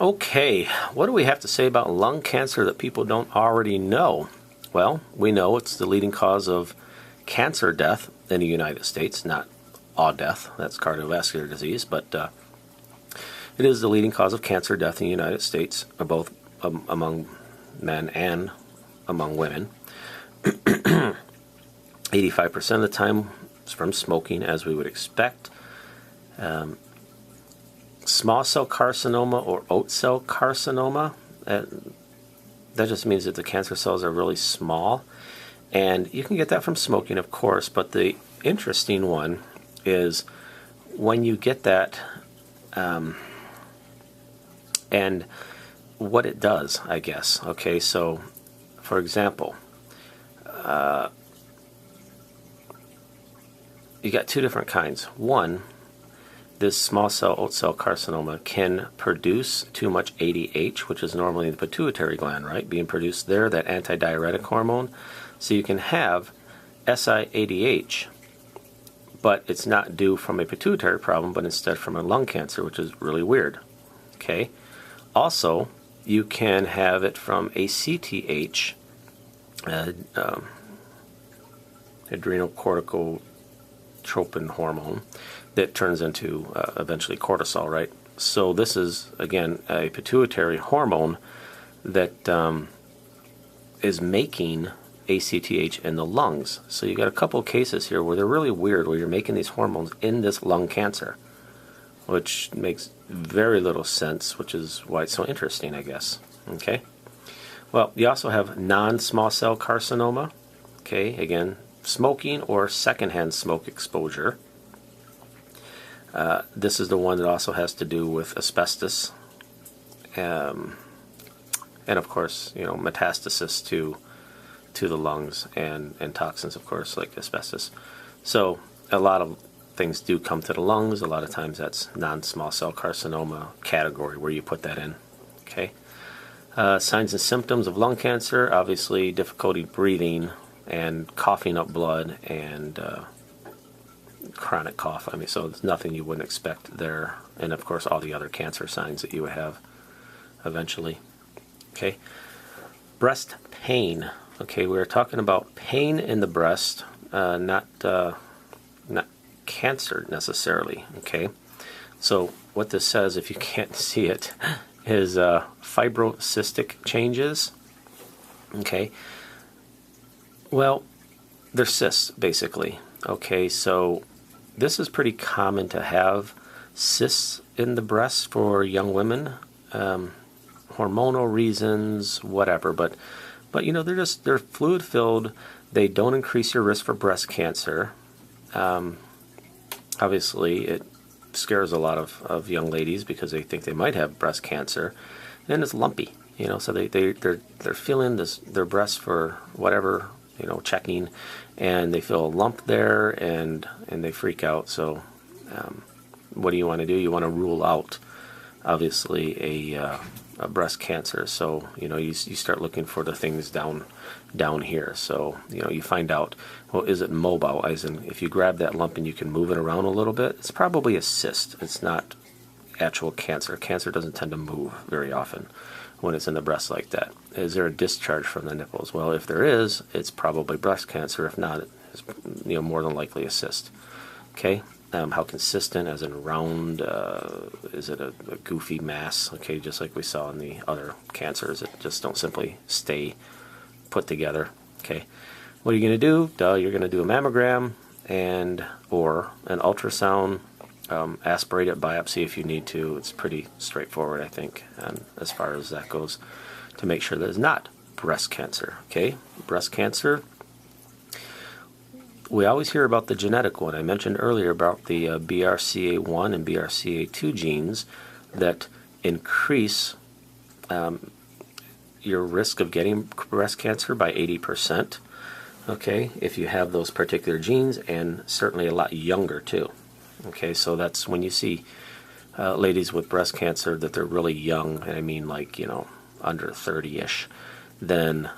Okay, what do we have to say about lung cancer that people don't already know? Well, we know it's the leading cause of cancer death in the United States, not all death, that's cardiovascular disease, but it is the leading cause of cancer death in the United States, both among men and among women. 85% of the time is from smoking, as we would expect. Small cell carcinoma or oat cell carcinoma, that just means that the cancer cells are really small. And you can get that from smoking, of course, but the interesting one is when you get that and what it does, I guess. Okay, so for example, you got two different kinds. One, this small cell oat cell carcinoma can produce too much ADH, which is normally the pituitary gland, right? Being produced there, that antidiuretic hormone. So you can have SIADH, but it's not due from a pituitary problem, but instead from a lung cancer, which is really weird. Okay. Also, you can have it from ACTH, adrenocorticotropin hormone, that turns into eventually cortisol, right? So this is, again, a pituitary hormone that is making ACTH in the lungs. So you got a couple of cases here where they're really weird, where you're making these hormones in this lung cancer, which makes very little sense, which is why it's so interesting, I guess. Okay. Well, you also have non-small cell carcinoma. Okay, again, smoking or secondhand smoke exposure. This is the one that also has to do with asbestos, and of course, you know, metastasis to the lungs and toxins, of course, like asbestos. So a lot of things do come to the lungs. A lot of times that's non-small cell carcinoma category where you put that in. Okay. Signs and symptoms of lung cancer: obviously difficulty breathing and coughing up blood and chronic cough. I mean, so it's nothing you wouldn't expect there. And of course, all the other cancer signs that you would have eventually. Okay. Breast pain. Okay, we're talking about pain in the breast, not cancer necessarily. Okay. So what this says, if you can't see it, is fibrocystic changes. Okay. Well, they're cysts, basically. Okay, so this is pretty common to have cysts in the breast for young women, hormonal reasons, whatever. But you know, they're fluid filled. They don't increase your risk for breast cancer. Obviously, it scares a lot of young ladies because they think they might have breast cancer, and it's lumpy. You know, so they're feeling their breasts for whatever, you know, checking, and they feel a lump there, and they freak out. So what do you want to do? You want to rule out, obviously, a breast cancer. So, you know, you start looking for the things down here. So, you know, you find out, well, is it mobile? As in, if you grab that lump and you can move it around a little bit, it's probably a cyst. It's not actual cancer. Cancer doesn't tend to move very often when it's in the breast like that. Is there a discharge from the nipples? Well, if there is, it's probably breast cancer. If not, it's, you know, more than likely a cyst. Okay. How consistent, as in round, is it a goofy mass? Okay, just like we saw in the other cancers, it just don't simply stay put together. Okay, what are you going to do? You're going to do a mammogram or an ultrasound, aspirate it, biopsy if you need to. It's pretty straightforward, I think, as far as that goes, to make sure that it's not breast cancer. Okay, breast cancer. We always hear about the genetic one. I mentioned earlier about the BRCA1 and BRCA2 genes that increase your risk of getting breast cancer by 80%. Okay, if you have those particular genes, and certainly a lot younger too. Okay, so that's when you see ladies with breast cancer that they're really young, and I mean like, you know, under 30-ish, then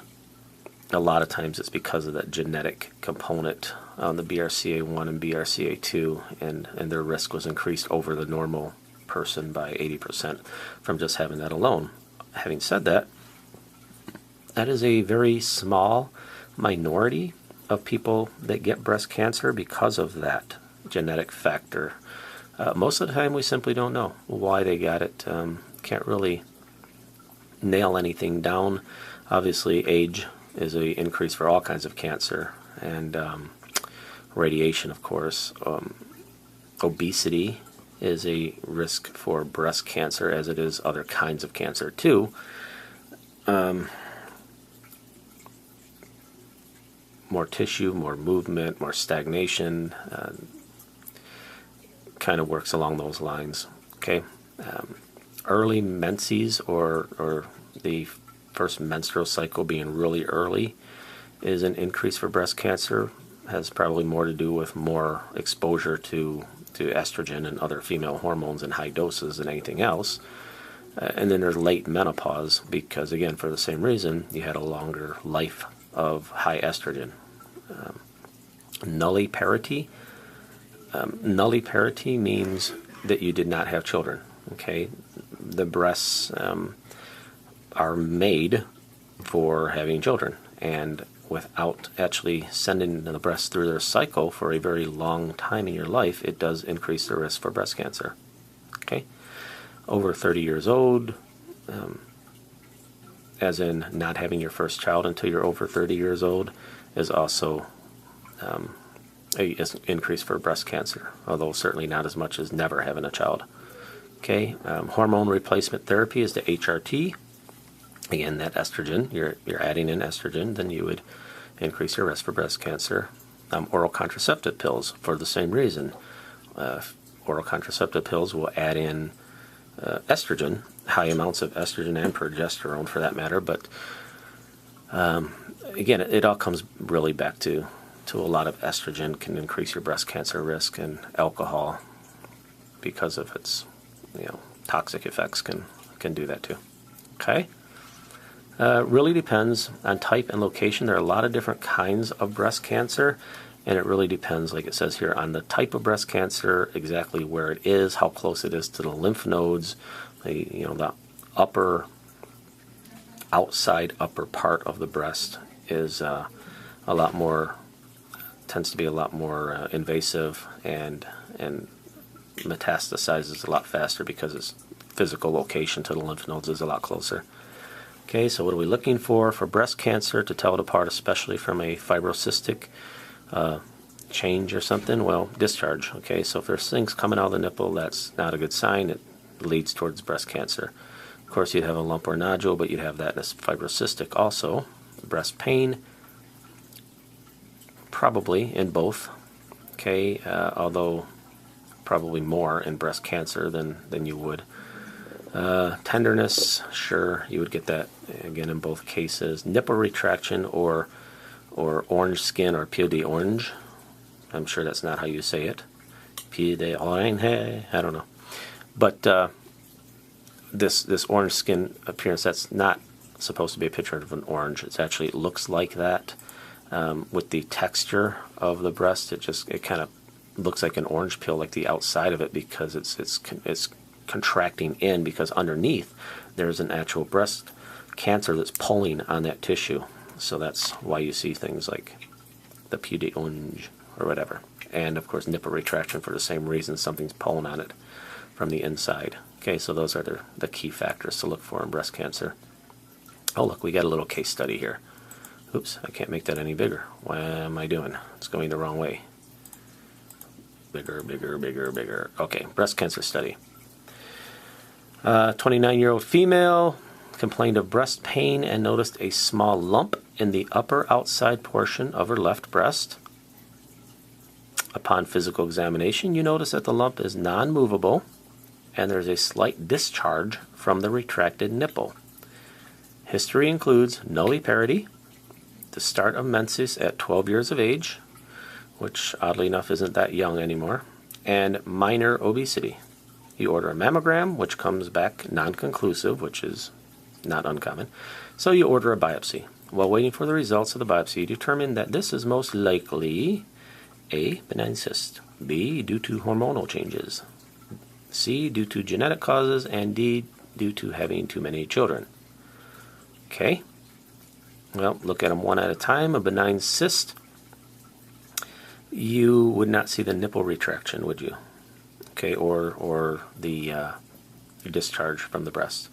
a lot of times it's because of that genetic component on the BRCA1 and BRCA2, and their risk was increased over the normal person by 80% from just having that alone. Having said that, that is a very small minority of people that get breast cancer because of that genetic factor. Most of the time we simply don't know why they got it. Can't really nail anything down. Obviously age is an increase for all kinds of cancer, and radiation, of course. Obesity is a risk for breast cancer, as it is other kinds of cancer too. More tissue, more movement, more stagnation, kind of works along those lines. Okay, early menses, or the first menstrual cycle being really early, is an increase for breast cancer. Has probably more to do with more exposure to estrogen and other female hormones in high doses than anything else. And then there's late menopause, because again, for the same reason, you had a longer life of high estrogen. Nulliparity. Nulliparity means that you did not have children. Okay, the breasts are made for having children, and without actually sending the breasts through their cycle for a very long time in your life, it does increase the risk for breast cancer. Okay, over 30 years old, as in not having your first child until you're over 30 years old, is also an increase for breast cancer, although certainly not as much as never having a child. Okay, hormone replacement therapy is the HRT. Again, that estrogen, you're adding in estrogen, then you would increase your risk for breast cancer. Oral contraceptive pills, for the same reason. Oral contraceptive pills will add in estrogen, high amounts of estrogen and progesterone for that matter, but again, it all comes really back to a lot of estrogen can increase your breast cancer risk, and alcohol, because of its toxic effects, can do that too. Okay. Really depends on type and location. There are a lot of different kinds of breast cancer, and it really depends, like it says here, on the type of breast cancer, exactly where it is, how close it is to the lymph nodes, the outside upper part of the breast is tends to be a lot more invasive, and metastasizes a lot faster because its physical location to the lymph nodes is a lot closer. Okay, so what are we looking for breast cancer to tell it apart, especially from a fibrocystic change or something? Well, discharge. Okay, so if there's things coming out of the nipple, that's not a good sign. It leads towards breast cancer. Of course, you'd have a lump or nodule, but you'd have that as fibrocystic also. Breast pain, probably in both. Okay, although probably more in breast cancer than you would. Tenderness, sure, you would get that again in both cases. Nipple retraction or orange skin, or piel d'orange. I'm sure that's not how you say it. Piel d'orange, I don't know. But this orange skin appearance, that's not supposed to be a picture of an orange. It looks like that. With the texture of the breast, it kind of looks like an orange peel, like the outside of it, because it's contracting in, because underneath there's an actual breast cancer that's pulling on that tissue. So that's why you see things like the piel d'orange or whatever. And of course, nipple retraction for the same reason, something's pulling on it from the inside. Okay, so those are the key factors to look for in breast cancer. Oh, look, we got a little case study here. Oops, I can't make that any bigger. What am I doing? It's going the wrong way. Bigger, bigger, bigger, bigger. Okay, breast cancer study. 29-year-old female complained of breast pain and noticed a small lump in the upper outside portion of her left breast. Upon physical examination, you notice that the lump is non-movable and there's a slight discharge from the retracted nipple. History includes nulliparity, the start of menses at 12 years of age, which oddly enough isn't that young anymore, and minor obesity. You order a mammogram, which comes back non-conclusive, which is not uncommon. So you order a biopsy. While waiting for the results of the biopsy, you determine that this is most likely A, benign cyst, B, due to hormonal changes, C, due to genetic causes, and D, due to having too many children. Okay, well, look at them one at a time. A benign cyst, you would not see the nipple retraction, would you? Okay, or the discharge from the breast.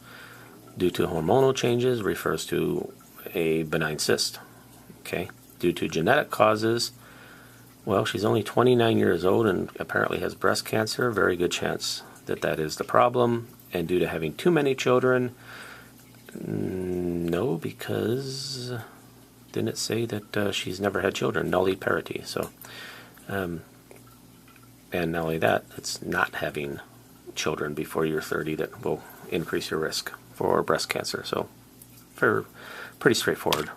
Due to hormonal changes refers to a benign cyst. Okay, due to genetic causes, well, she's only 29 years old and apparently has breast cancer. Very good chance that that is the problem. And due to having too many children, no, because didn't it say that she's never had children? Nulli parity. So, and not only that, it's not having children before you're 30 that will increase your risk for breast cancer. So, pretty straightforward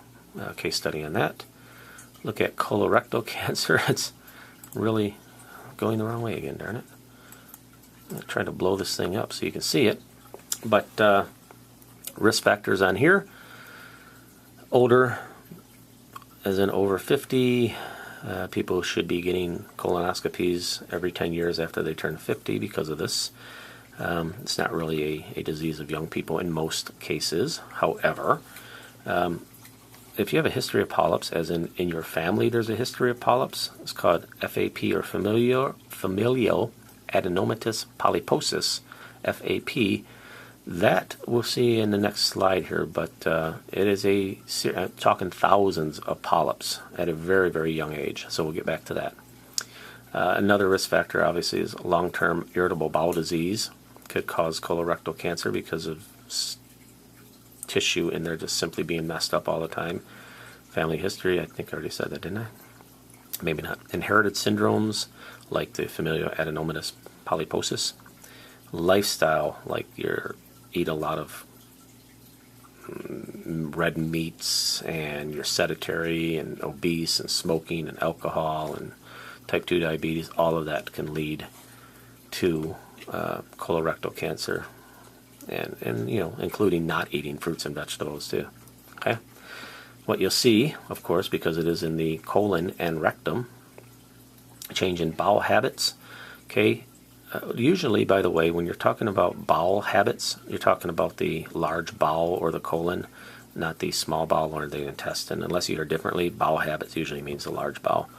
case study on that. Look at colorectal cancer. It's really going the wrong way again, darn it. I'm trying to blow this thing up so you can see it. But risk factors on here. Older, as in over 50. People should be getting colonoscopies every 10 years after they turn 50 because of this. It's not really a disease of young people in most cases. However, if you have a history of polyps, as in your family there's a history of polyps, it's called FAP, or familial adenomatous polyposis, FAP. That we'll see in the next slide here, but it is I'm talking thousands of polyps at a very, very young age, so we'll get back to that. Another risk factor, obviously, is long-term irritable bowel disease. Could cause colorectal cancer because of tissue in there just simply being messed up all the time. Family history, I think I already said that, didn't I? Maybe not. Inherited syndromes, like the familial adenomatous polyposis. Lifestyle, like you eat a lot of red meats, and you're sedentary and obese, and smoking and alcohol and type 2 diabetes. All of that can lead to colorectal cancer, and including not eating fruits and vegetables too. Okay, what you'll see, of course, because it is in the colon and rectum, change in bowel habits. Okay, usually, by the way, when you're talking about bowel habits, you're talking about the large bowel or the colon, not the small bowel or the intestine. Unless you hear differently, bowel habits usually means the large bowel.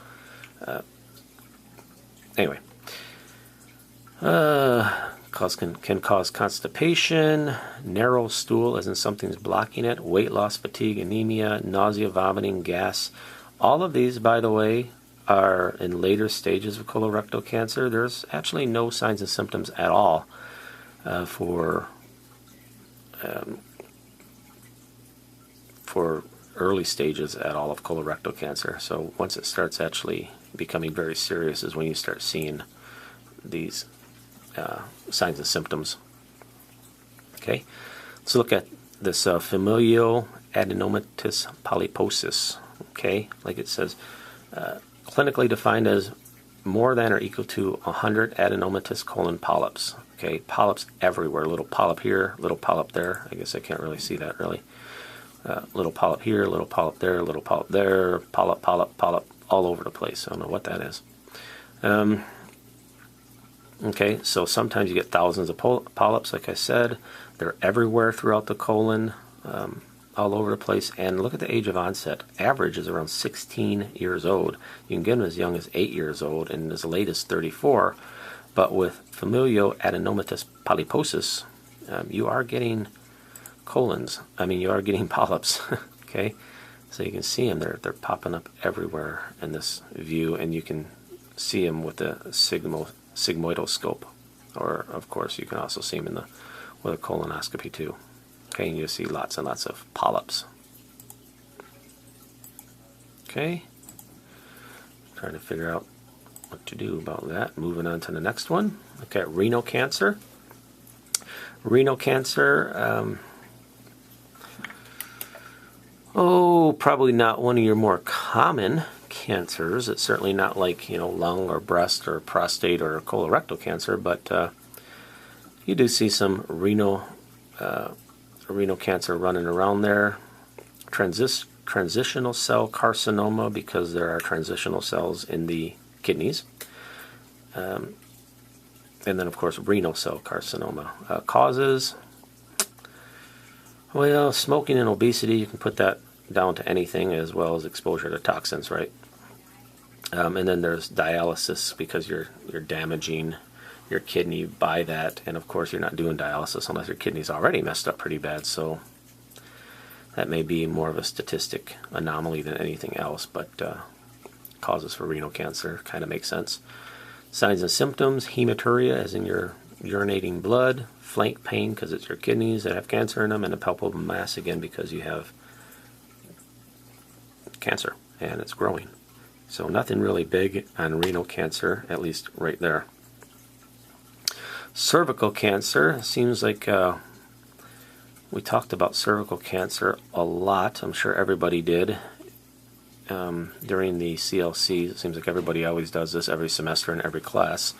Anyway. Can cause constipation, narrow stool, as in something's blocking it, weight loss, fatigue, anemia, nausea, vomiting, gas. All of these, by the way, are in later stages of colorectal cancer. There's actually no signs and symptoms at all for early stages at all of colorectal cancer. So once it starts actually becoming very serious is when you start seeing these signs and symptoms. Okay, let's look at this familial adenomatous polyposis. Okay, like it says, clinically defined as more than or equal to 100 adenomatous colon polyps. Okay, polyps everywhere. Little polyp here, little polyp there. I guess I can't really see that really. Little polyp here, little polyp there, little polyp there, polyp, polyp, polyp, all over the place. I don't know what that is. Okay, so sometimes you get thousands of polyps, like I said. They're everywhere throughout the colon, all over the place. And look at the age of onset. Average is around 16 years old. You can get them as young as 8 years old and as late as 34. But with familial adenomatous polyposis, you are getting you are getting polyps. Okay, so you can see them. They're popping up everywhere in this view, and you can see them with the sigmoidoscope, or of course you can also see them with a colonoscopy too. Okay, and you see lots and lots of polyps. Okay, trying to figure out what to do about that. Moving on to the next one. Look at renal cancer. Renal cancer, probably not one of your more common cancers. It's certainly not like lung or breast or prostate or colorectal cancer, but you do see some renal cancer running around there. Transitional cell carcinoma, because there are transitional cells in the kidneys. And then, of course, renal cell carcinoma. Causes, well, smoking and obesity, you can put that down to anything, as well as exposure to toxins, right? And then there's dialysis, because you're damaging your kidney by that. And of course, you're not doing dialysis unless your kidney's already messed up pretty bad. So that may be more of a statistic anomaly than anything else, but causes for renal cancer kind of make sense. Signs and symptoms: hematuria, as in your urinating blood; flank pain, because it's your kidneys that have cancer in them; and a palpable mass, again, because you have cancer and it's growing. So nothing really big on renal cancer, at least right there. Cervical cancer, seems like we talked about cervical cancer a lot. I'm sure everybody did during the CLC. It seems like everybody always does this every semester in every class.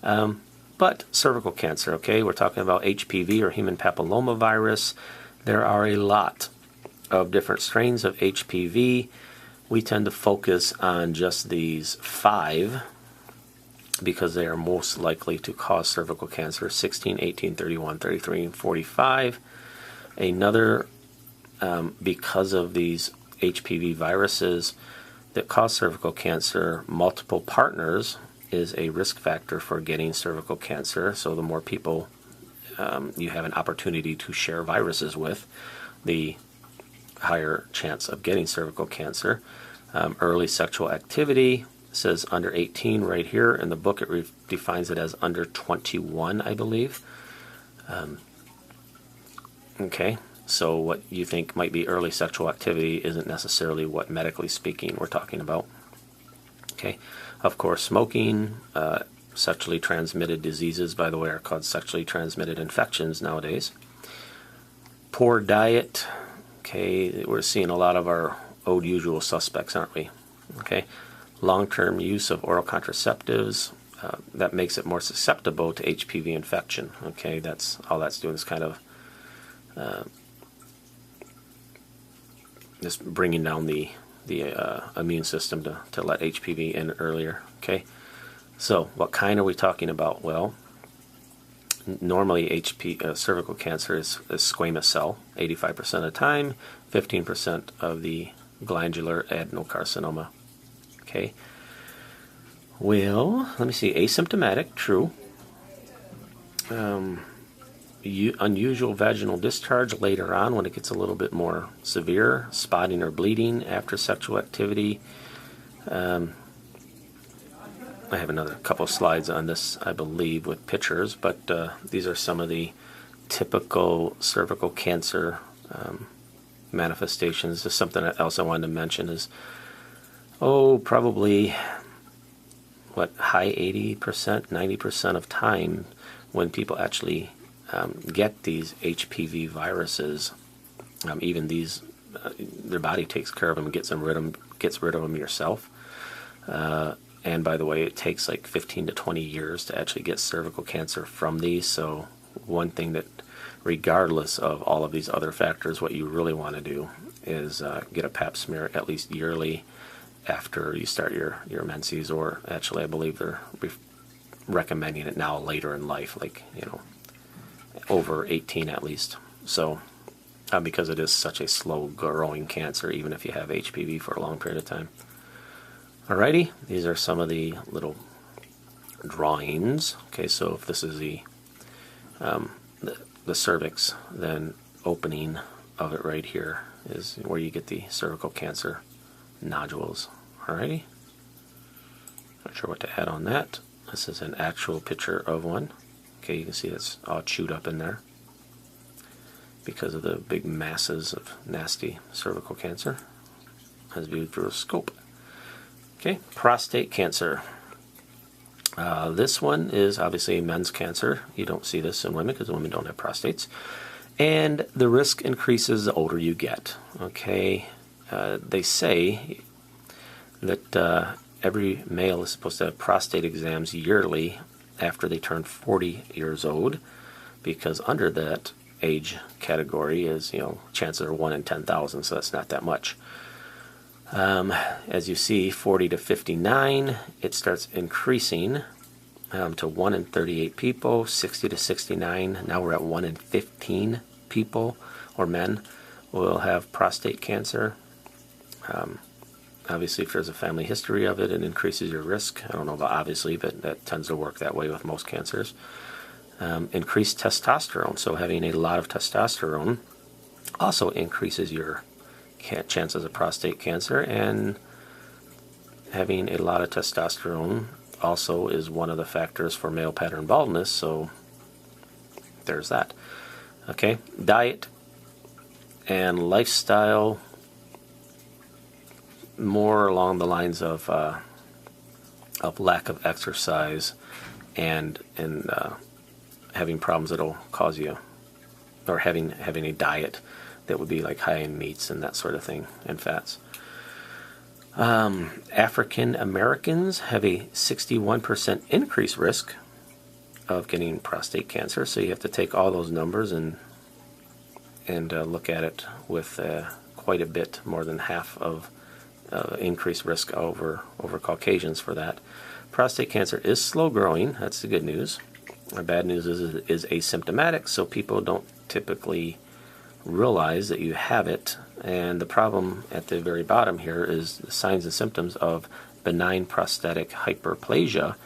But cervical cancer, okay, we're talking about HPV, or human papillomavirus. There are a lot of different strains of HPV. We tend to focus on just these 5 because they are most likely to cause cervical cancer: 16, 18, 31, 33, and 45. Another, because of these HPV viruses that cause cervical cancer, multiple partners is a risk factor for getting cervical cancer. So the more people you have an opportunity to share viruses with, the higher chance of getting cervical cancer. Early sexual activity, says under 18 right here. In the book, it defines it as under 21, I believe. Okay, so what you think might be early sexual activity isn't necessarily what, medically speaking, we're talking about. Okay, of course, smoking, sexually transmitted diseases, by the way, are called sexually transmitted infections nowadays. Poor diet. Okay, we're seeing a lot of our old usual suspects, aren't we? Okay, long-term use of oral contraceptives, that makes it more susceptible to HPV infection. Okay, that's all that's doing, is kind of just bringing down the immune system to let HPV in earlier. Okay, so what kind are we talking about? Well, normally cervical cancer is squamous cell, 85% of the time, 15% of the glandular adenocarcinoma. Okay. Well, let me see. Asymptomatic, true. Unusual vaginal discharge later on when it gets a little bit more severe. Spotting or bleeding after sexual activity. I have another couple slides on this, I believe, with pictures, but these are some of the typical cervical cancer manifestations. Just something else I wanted to mention is, probably, high 80%, 90% of time when people actually get these HPV viruses, even these, their body takes care of them and gets rid of them yourself. And by the way, it takes like 15 to 20 years to actually get cervical cancer from these. So one thing that, regardless of all of these other factors, what you really want to do is get a pap smear at least yearly after you start your menses, or actually I believe they're recommending it now later in life, like, over 18 at least. So because it is such a slow growing cancer, even if you have HPV for a long period of time. Alrighty, these are some of the little drawings. Okay, so if this is the cervix, then opening of it right here is where you get the cervical cancer nodules. Alrighty, not sure what to add on that. This is an actual picture of one. Okay, you can see it's all chewed up in there because of the big masses of nasty cervical cancer as viewed through a scope. Okay, prostate cancer. This one is obviously men's cancer. You don't see this in women because women don't have prostates. And the risk increases the older you get. Okay, they say that every male is supposed to have prostate exams yearly after they turn 40 years old, because under that age category is, chances are 1 in 10,000, so that's not that much. As you see, 40 to 59, it starts increasing to 1 in 38 people, 60 to 69. Now we're at 1 in 15 people or men will have prostate cancer. Obviously, if there's a family history of it, it increases your risk. I don't know about obviously, but that tends to work that way with most cancers. Increased testosterone. So having a lot of testosterone also increases your chances of prostate cancer, and having a lot of testosterone also is one of the factors for male pattern baldness, so there's that. Okay, diet and lifestyle, more along the lines of lack of exercise and having problems that'll cause you, or having a diet that would be like high in meats and that sort of thing, and fats. African Americans have a 61% increased risk of getting prostate cancer, so you have to take all those numbers and look at it with quite a bit more than half of increased risk over Caucasians for that. Prostate cancer is slow growing. That's the good news. The bad news is asymptomatic, so people don't typically realize that you have it. And the problem at the very bottom here is the signs and symptoms of benign prostatic hyperplasia.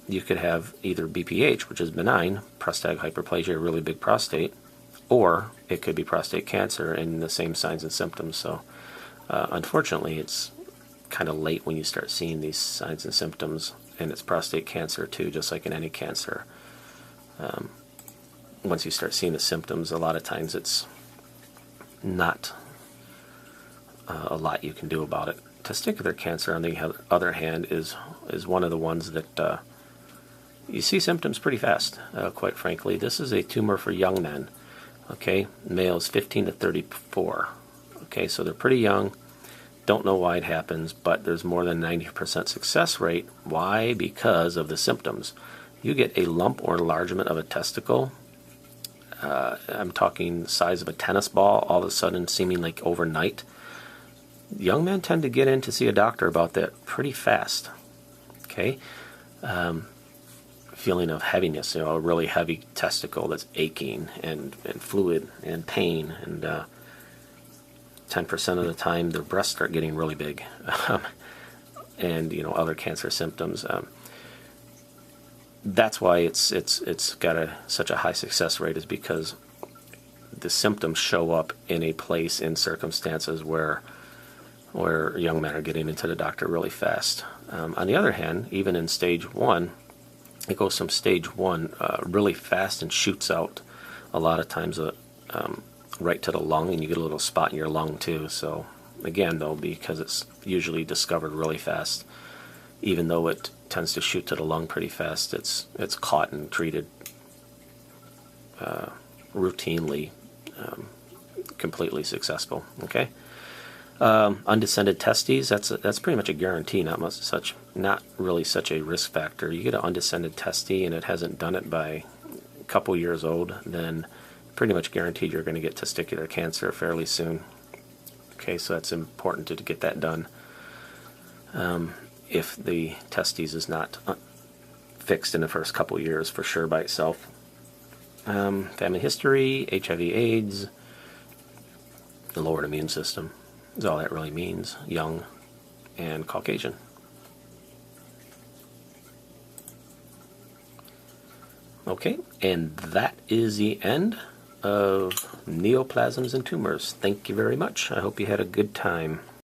You could have either BPH, which is benign prostatic hyperplasia, a really big prostate, or it could be prostate cancer and the same signs and symptoms. So unfortunately, it's kind of late when you start seeing these signs and symptoms, and it's prostate cancer too, just like in any cancer. Once you start seeing the symptoms, a lot of times it's not a lot you can do about it. Testicular cancer, on the other hand, is one of the ones that you see symptoms pretty fast, quite frankly. This is a tumor for young men, okay? Males 15 to 34, okay? So they're pretty young. Don't know why it happens, but there's more than 90% success rate. Why? Because of the symptoms. You get a lump or enlargement of a testicle. I'm talking the size of a tennis ball, all of a sudden seeming like overnight. Young men tend to get in to see a doctor about that pretty fast. Okay? Feeling of heaviness, a really heavy testicle that's aching and fluid and pain, and 10% of the time their breasts start getting really big, and other cancer symptoms. That's why it's got such a high success rate, is because the symptoms show up in a place, in circumstances where young men are getting into the doctor really fast. On the other hand, even in stage 1, it goes from stage 1 really fast and shoots out a lot of times right to the lung, and you get a little spot in your lung too. So again, though, because it's usually discovered really fast, even though it tends to shoot to the lung pretty fast, it's caught and treated routinely, completely successful. Okay. Undescended testes, that's pretty much a guarantee, not really such a risk factor. You get an undescended testes and it hasn't done it by a couple years old, then pretty much guaranteed you're going to get testicular cancer fairly soon. Okay, so that's important to get that done. If the testes is not fixed in the first couple years, for sure by itself. Family history, HIV/AIDS, the lowered immune system is all that really means. Young and Caucasian. Okay, and that is the end of neoplasms and tumors. Thank you very much. I hope you had a good time.